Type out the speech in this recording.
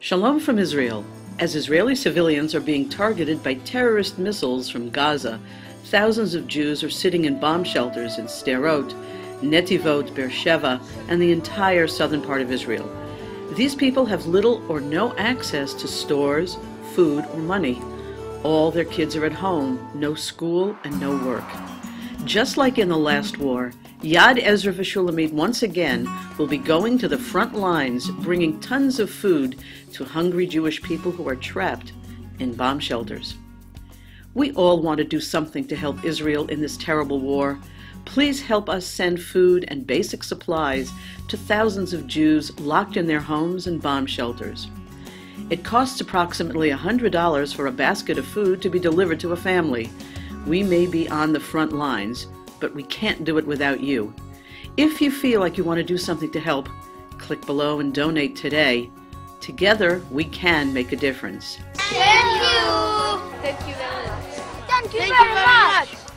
Shalom from Israel. As Israeli civilians are being targeted by terrorist missiles from Gaza, thousands of Jews are sitting in bomb shelters in Sderot, Netivot, Beersheba, and the entire southern part of Israel. These people have little or no access to stores, food, or money. All their kids are at home, no school and no work. Just like in the last war, Yad Ezra Shulamit once again will be going to the front lines, bringing tons of food to hungry Jewish people who are trapped in bomb shelters. We all want to do something to help Israel in this terrible war. Please help us send food and basic supplies to thousands of Jews locked in their homes and bomb shelters. It costs approximately $100 for a basket of food to be delivered to a family. We may be on the front lines, but we can't do it without you. If you feel like you want to do something to help, click below and donate today. Together, we can make a difference. Thank you! Thank you very much. Thank you very much.